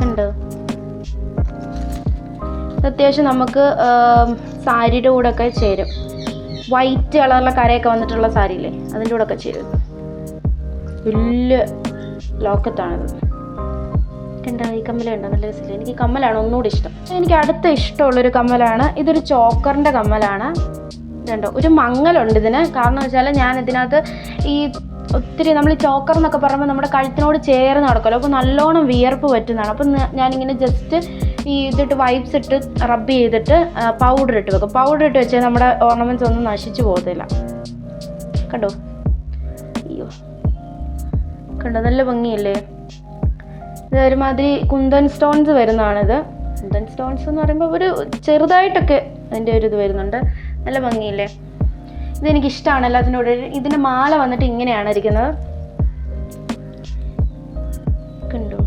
കണ്ടോ. അത്യാവശ്യം നമുക്ക് സാരിയുടെ കൂടെ ഒക്കെ ചേരും. വൈറ്റ് കളറിലെ കരയൊക്കെ വന്നിട്ടുള്ള സാരിയില്ലേ, അതിൻ്റെ കൂടെ ഒക്കെ ചേരും. വലിയ ലോക്കറ്റാണിത്, കണ്ടോ. ഈ കമ്മൽ കണ്ടോ, നല്ല രസമില്ല. എനിക്ക് ഈ കമ്മലാണ് ഒന്നുകൂടി ഇഷ്ടം. എനിക്ക് അടുത്ത ഇഷ്ടമുള്ളൊരു കമ്മലാണ്. ഇതൊരു ചോക്കറിൻ്റെ കമ്മലാണ്. കണ്ടോ, ഒരു മങ്ങലുണ്ട് ഇതിന്. കാരണം വെച്ചാൽ ഞാൻ ഇതിനകത്ത് ഒത്തിരി നമ്മൾ ചോക്കർ എന്നൊക്കെ പറയുമ്പോൾ നമ്മുടെ കഴുത്തിനോട് ചേർന്ന് നടക്കുമല്ലോ, അപ്പോൾ നല്ലോണം വിയർപ്പ് പറ്റുന്നതാണ്. അപ്പം ഞാനിങ്ങനെ ജസ്റ്റ് ഇതിട്ട് വൈപ്സ് ഇട്ട് റബ്ബ് ചെയ്തിട്ട് പൗഡർ ഇട്ട് വെക്കും. പൗഡർ ഇട്ട് വെച്ചാൽ നമ്മുടെ ഓർണമെൻറ്റ്സ് ഒന്നും നശിച്ചു പോകത്തില്ല. കണ്ടോ, അയ്യോ, കണ്ടോ, നല്ല ഭംഗിയല്ലേ. ഇത് ഒരുമാതിരി കുന്തൻ സ്റ്റോൺസ് വരുന്നതാണിത്. കുന്തൻ സ്റ്റോൺസ് എന്ന് പറയുമ്പോൾ ഒരു ചെറുതായിട്ടൊക്കെ അതിൻ്റെ ഒരു ഇത് വരുന്നുണ്ട്. നല്ല ഭംഗിയില്ലേ. ഇതെനിക്കിഷ്ടമാണ് എല്ലാത്തിൻ്റെ കൂടെ. ഇതിൻ്റെ മാല വന്നിട്ട് ഇങ്ങനെയാണ് ഇരിക്കുന്നത്, കണ്ടോ.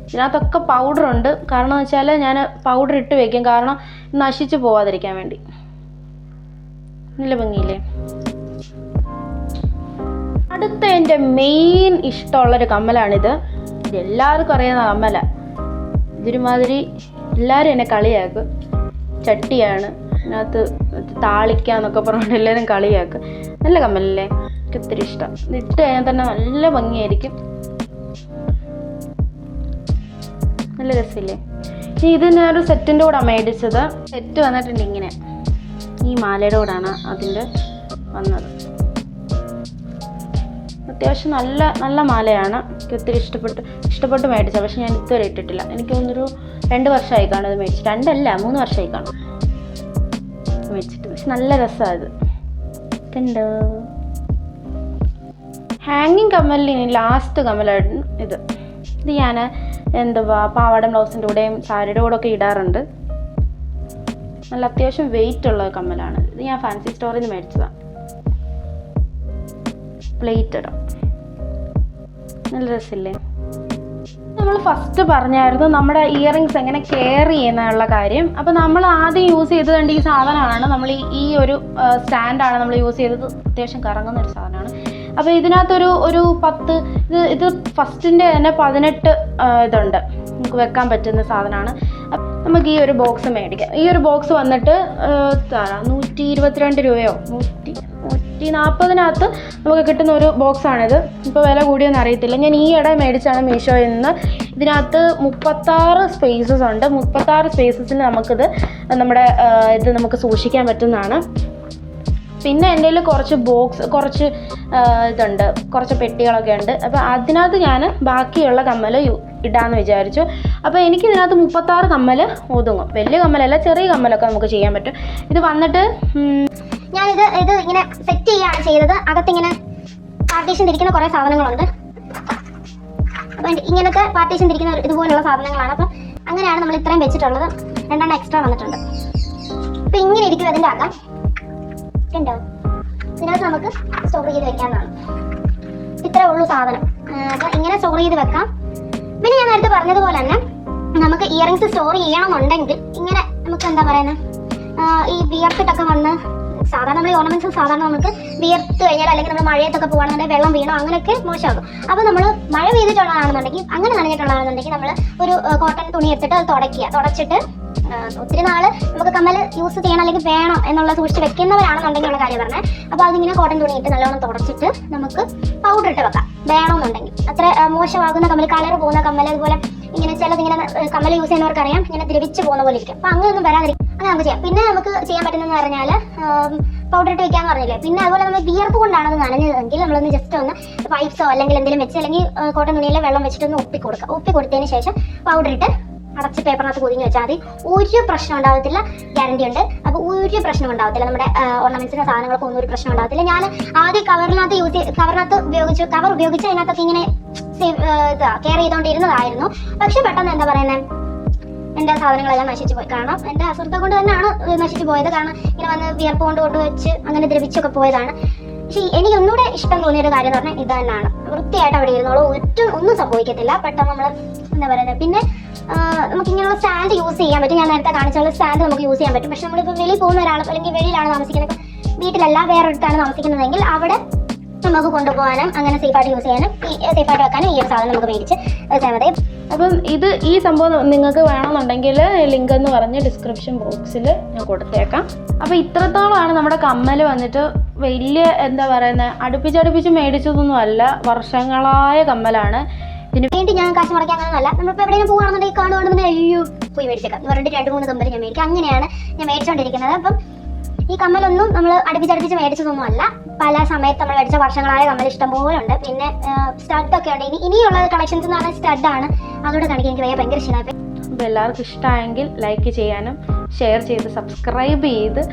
ഇതിനകത്തൊക്കെ പൗഡറുണ്ട്. കാരണം എന്ന് വെച്ചാൽ ഞാൻ പൗഡർ ഇട്ട് വയ്ക്കും, കാരണം നശിച്ച് പോവാതിരിക്കാൻ വേണ്ടി. നല്ല ഭംഗിയില്ലേ. അടുത്ത എൻ്റെ മെയിൻ ഇഷ്ടമുള്ളൊരു കമ്മലാണിത്. ഇതെല്ലാവർക്കും അറിയുന്ന കമ്മല. ഇതൊരുമാതിരി എല്ലാവരും എന്നെ കളിയാക്കും. ചട്ടിയാണ്, അതിനകത്ത് താളിക്കാന്നൊക്കെ പറഞ്ഞിട്ട് എല്ലാവരും കളിയാക്കും. നല്ല കമ്മലല്ലേ, എനിക്ക് ഒത്തിരി ഇഷ്ടം. ഇട്ട് കഴിഞ്ഞാൽ തന്നെ നല്ല ഭംഗിയായിരിക്കും, നല്ല രസമില്ലേ. ഇത് ഞാനൊരു സെറ്റിൻ്റെ കൂടെ മേടിച്ചത്. സെറ്റ് വന്നിട്ടുണ്ട് ഇങ്ങനെ, ഈ മാലയുടെ കൂടാണ് അതിൻ്റെ വന്നത്. അത്യാവശ്യം നല്ല മാലയാണ്. എനിക്ക് ഒത്തിരി ഇഷ്ടപ്പെട്ട് മേടിച്ചത്. പക്ഷെ ഞാൻ ഇതുവരെ ഇട്ടിട്ടില്ല. എനിക്ക് തോന്നുന്നൊരു 2 വർഷമായി കാണും ഇത് മേടിച്ച്. 2 അല്ല 3 വർഷമായി കാണും. വെച്ചിട്ട്. പക്ഷെ നല്ല രസമാണ് ഇത്. കണ്ടോ? ഹാങ്ങിങ് കമ്മലിന് ലാസ്റ്റ് കമ്മലാണ് ഇത്. ഇത് ഞാൻ പാവാട ബ്ലൗസിൻ്റെ കൂടെയും സാരിയുടെ കൂടെ ഒക്കെ ഇടാറുണ്ട്. നല്ല അത്യാവശ്യം വെയിറ്റ് ഉള്ള കമ്മലാണ്. ഇത് ഞാൻ ഫാൻസി സ്റ്റോറിൽ നിന്ന് മേടിച്ചതാണ്. പ്ലേറ്റഡ്, നല്ല രസമില്ലേ? നമ്മൾ ഫസ്റ്റ് പറഞ്ഞായിരുന്നു നമ്മുടെ ഇയറിങ്സ് എങ്ങനെ കെയർ ചെയ്യുന്നുള്ള കാര്യം. അപ്പോൾ നമ്മൾ ആദ്യം യൂസ് ചെയ്തത് കണ്ട് ഈ സാധനമാണ്. നമ്മൾ ഈ ഒരു സ്റ്റാൻഡാണ് നമ്മൾ യൂസ് ചെയ്തത്. അത്യാവശ്യം കറങ്ങുന്ന ഒരു സാധനമാണ്. അപ്പോൾ ഇതിനകത്തൊരു 10 ഇത് ഫസ്റ്റിൻ്റെ തന്നെ 18 ഇതുണ്ട്, നമുക്ക് വെക്കാൻ പറ്റുന്ന സാധനമാണ്. നമുക്ക് ഈ ഒരു ബോക്സ് മേടിക്കാം. ഈ ഒരു ബോക്സ് വന്നിട്ട് 122 രൂപയോ 140 നമുക്ക് കിട്ടുന്ന ഒരു ബോക്സാണിത്. ഇപ്പോൾ വില കൂടിയൊന്നും അറിയത്തില്ല. ഞാൻ ഈ ഇട മേടിച്ചാണ് മീഷോയിൽ നിന്ന്. ഇതിനകത്ത് 36 സ്പേസസ് ഉണ്ട്. 36 സ്പേസസിൽ നമുക്കിത് നമ്മുടെ ഇത് നമുക്ക് സൂക്ഷിക്കാൻ പറ്റുന്നതാണ്. പിന്നെ എൻ്റെ കയ്യിൽ കുറച്ച് ഇതുണ്ട്, കുറച്ച് പെട്ടികളൊക്കെ ഉണ്ട്. അപ്പോൾ അതിനകത്ത് ഞാൻ ബാക്കിയുള്ള കമ്മൽ ഇടാമെന്ന് വിചാരിച്ചു. അപ്പോൾ എനിക്ക് ഇതിനകത്ത് 36 കമ്മൽ ഒതുങ്ങും. വലിയ കമ്മലല്ല, ചെറിയ കമ്മലൊക്കെ നമുക്ക് ചെയ്യാൻ പറ്റും. ഇത് വന്നിട്ട് ഞാനിത് ഇങ്ങനെ സെറ്റ് ചെയ്യുകയാണ് ചെയ്തത്. അകത്തിങ്ങനെ പാർട്ടീഷൻ തിരിക്കുന്ന കുറേ സാധനങ്ങളുണ്ട്. അപ്പം ഇങ്ങനത്തെ പാർട്ടീഷൻ തിരിക്കുന്ന ഇതുപോലുള്ള സാധനങ്ങളാണ്. അപ്പം അങ്ങനെയാണ് നമ്മൾ ഇത്രയും വെച്ചിട്ടുള്ളത്. 2 എക്സ്ട്രാ വന്നിട്ടുണ്ട്. അപ്പം ഇങ്ങനെ ഇരിക്കും അതിൻ്റെ അകം. ഉണ്ടോ? ഇതിനകത്ത് നമുക്ക് സ്റ്റോർ ചെയ്ത് വെക്കാവുന്നതാണ്. ഇത്രേ ഉള്ളൂ സാധനം. അപ്പം ഇങ്ങനെ സ്റ്റോർ ചെയ്ത് വെക്കാം. പിന്നെ ഞാൻ നേരത്തെ പറഞ്ഞതുപോലെ തന്നെ നമുക്ക് ഇയറിങ്സ് സ്റ്റോർ ചെയ്യണമെന്നുണ്ടെങ്കിൽ ഇങ്ങനെ നമുക്ക് എന്താ പറയുന്നത്, ഈ വിയർത്തിട്ടൊക്കെ വന്ന് സാധാരണ നമ്മൾ ഈ ഓർണമെന്റ്സ് സാധാരണ നമുക്ക് വിയർത്ത് കഴിഞ്ഞാൽ അല്ലെങ്കിൽ നമ്മൾ മഴയത്തൊക്കെ പോകുകയാണെന്നുണ്ടെങ്കിൽ വെള്ളം വീണോ അങ്ങനെയൊക്കെ മോശമാകും. അപ്പോൾ നമ്മൾ മഴ പെയ്തിട്ടുള്ളതാണെന്നുണ്ടെങ്കിൽ, അങ്ങനെ നനഞ്ഞിട്ടുള്ളതാണെന്നുണ്ടെങ്കിൽ നമ്മൾ ഒരു കോട്ടൺ തുണി എടുത്തിട്ട് അത് തുടച്ചിട്ട് ഒത്തിരി നാൾ നമുക്ക് കമ്മൽ യൂസ് ചെയ്യണം അല്ലെങ്കിൽ വേണം എന്നുള്ള സൂക്ഷിച്ച് വെക്കുന്നവരാണെന്നുണ്ടെങ്കിൽ ഉള്ള കാര്യം പറഞ്ഞത്. അപ്പോൾ അതിങ്ങനെ കോട്ടൺ തുണി ഇട്ട് നല്ലോണം തുടച്ചിട്ട് നമുക്ക് പൗഡർ ഇട്ട് വെക്കാം വേണമെന്നുണ്ടെങ്കിൽ. അത്ര മോശമാകുന്ന കമ്മൽ, കളർ പോകുന്ന കമ്മൽ, അതുപോലെ ഇങ്ങനെ ചിലതിങ്ങനെ കമ്മൽ യൂസ് ചെയ്യുന്നവർക്കറിയാം ഇങ്ങനെ ദ്രവിച്ച് പോകുന്ന പോലെ ഇരിക്കും. അപ്പോൾ അങ്ങനെയൊന്നും വരാതിരിക്കും. അങ്ങനെ നമുക്ക് ചെയ്യാം. പിന്നെ നമുക്ക് ചെയ്യാൻ പറ്റുന്നതെന്ന് പറഞ്ഞാൽ പൗഡർ ഇട്ട് വെക്കാന്ന് പറഞ്ഞില്ലേ. പിന്നെ അതുപോലെ നമ്മൾ വിയർപ്പ് കൊണ്ടാണ് അത് നനഞ്ഞതെങ്കിൽ നമ്മളൊന്ന് ജസ്റ്റ് ഒന്ന് പൈപ്സോ അല്ലെങ്കിൽ എന്തെങ്കിലും വെച്ച് അല്ലെങ്കിൽ കോട്ടൺ തുണിയിലെ വെള്ളം വെച്ചിട്ടൊന്ന് ഉപ്പി കൊടുത്തതിന് ശേഷം പൗഡർ ഇട്ട് അടച്ച് പേപ്പറിനകത്ത് പൊതിഞ്ഞ് വെച്ചാൽ മതി. ഒരു പ്രശ്നം ഉണ്ടാവത്തില്ല, ഗ്യാരണ്ടി ഉണ്ട്. അപ്പോൾ ഒരു പ്രശ്നം ഉണ്ടാവത്തില്ല. നമ്മുടെ ഓർണമെന്റ്സിന്റെ സാധനങ്ങൾക്ക് ഒന്നും ഒരു പ്രശ്നം ഉണ്ടാവത്തില്ല. ഞാൻ ആദ്യം കവറിനകത്ത് ഉപയോഗിച്ച് അതിനകത്തൊക്കെ ഇങ്ങനെ കെയർ ചെയ്തുകൊണ്ടിരുന്നതായിരുന്നു. പക്ഷെ പെട്ടെന്ന് എന്താ പറയുന്നത്, എൻ്റെ സാധനങ്ങളെല്ലാം നശിച്ചു പോയി. കാരണം എൻ്റെ അശ്രദ്ധ കൊണ്ട് തന്നെയാണ് നശിച്ചു പോയത്. കാരണം ഇങ്ങനെ വന്ന് വിയർപ്പ് കൊണ്ട് വെച്ച് അങ്ങനെ ദ്രവിച്ചൊക്കെ പോയതാണ്. പക്ഷേ എനിക്ക് ഒന്നുകൂടെ ഇഷ്ടം തോന്നിയൊരു കാര്യം എന്ന് പറഞ്ഞാൽ ഇത് തന്നെയാണ്. വൃത്തിയായിട്ട് അവിടെ ഇരുന്നോളൂ, ഒന്നും സംഭവിക്കത്തില്ല. പെട്ടെന്ന് നമ്മൾ എന്താ പറയുന്നത്. പിന്നെ നമുക്കിങ്ങനെയുള്ള സ്റ്റാൻഡ് യൂസ് ചെയ്യാൻ പറ്റും. ഞാൻ നേരത്തെ കാണിച്ചുള്ള സ്റ്റാൻഡ് നമുക്ക് യൂസ് ചെയ്യാൻ പറ്റും. പക്ഷെ നമ്മളിപ്പോൾ വെളിയിൽ പോകുന്ന ഒരാൾ അല്ലെങ്കിൽ വെളിയിലാണ് താമസിക്കുന്നത്, വീട്ടിലല്ല വേറൊരിടത്താണ് താമസിക്കുന്നതെങ്കിൽ അവിടെ നമുക്ക് കൊണ്ടുപോകാനും അങ്ങനെ സേഫായിട്ട് യൂസ് ചെയ്യാനും സേഫായിട്ട് വെക്കാനും ഈ ഒരു സാധനം നമുക്ക് മേടിച്ച് വെച്ചാൽ മതി. അപ്പം ഈ സംഭവം നിങ്ങൾക്ക് വേണമെന്നുണ്ടെങ്കിൽ ലിങ്ക് എന്ന് പറഞ്ഞ് ഡിസ്ക്രിപ്ഷൻ ബോക്സിൽ ഞാൻ കൊടുത്തേക്കാം. അപ്പോൾ ഇത്രത്തോളമാണ് നമ്മുടെ കമ്മൽ വന്നിട്ട്. വലിയ എന്താ പറയുന്നത്, അടുപ്പിച്ച് മേടിച്ചതൊന്നും അല്ല, വർഷങ്ങളായ കമ്മലാണ്. ഇതിന് വേണ്ടി ഞാൻ കാശ് മുടക്കാൻ അങ്ങനെയൊന്നുമല്ല. നമ്മളിപ്പോൾ എവിടെയെങ്കിലും പോകുകയാണെന്നുണ്ടെങ്കിൽ കാണുകയാണെന്നുണ്ടെങ്കിൽ അയ്യോ പോയി മേടിച്ചേക്കാം എന്ന് പറഞ്ഞിട്ട് 2-3 കമ്മൽ ഞാൻ മേടിക്കാം. അങ്ങനെയാണ് ഞാൻ മേടിച്ചുകൊണ്ടിരിക്കുന്നത്. അപ്പം ഈ കമ്മലൊന്നും നമ്മൾ അടുപ്പിച്ച് മേടിച്ചതൊന്നും അല്ല. പല സമയത്ത് നമ്മൾ മേടിച്ച വർഷങ്ങളായ കമ്മൽ ഇഷ്ടംപോലെ ഉണ്ട്. പിന്നെ സ്റ്റഡൊക്കെ ഉണ്ട്. ഇനിയുള്ള കളക്ഷൻസ് എന്ന് പറഞ്ഞാൽ സ്റ്റഡാണ്. അതോടെ കാണിക്കാൻ എനിക്ക് ഭയങ്കര ഇഷ്ടമായി. അപ്പോൾ എല്ലാവർക്കും ഇഷ്ടമായെങ്കിൽ ലൈക്ക് ചെയ്യാനും ഷെയർ ചെയ്ത് സബ്സ്ക്രൈബ് ചെയ്ത്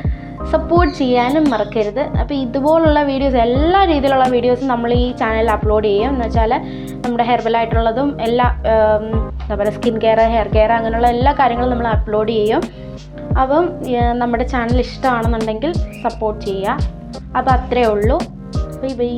സപ്പോർട്ട് ചെയ്യാനും മറക്കരുത്. അപ്പോൾ ഇതുപോലുള്ള വീഡിയോസ്, എല്ലാ രീതിയിലുള്ള വീഡിയോസും നമ്മൾ ഈ ചാനലിൽ അപ്ലോഡ് ചെയ്യും. എന്ന് വെച്ചാൽ നമ്മുടെ ഹെർബലായിട്ടുള്ളതും എല്ലാ എന്താ പറയുക സ്കിൻ കെയർ, ഹെയർ കെയർ, അങ്ങനെയുള്ള എല്ലാ കാര്യങ്ങളും നമ്മൾ അപ്ലോഡ് ചെയ്യും. അപ്പം നമ്മുടെ ചാനൽ ഇഷ്ടമാണെന്നുണ്ടെങ്കിൽ സപ്പോർട്ട് ചെയ്യുക. അപ്പോൾ അത്രയേ ഉള്ളൂ. Bye bye.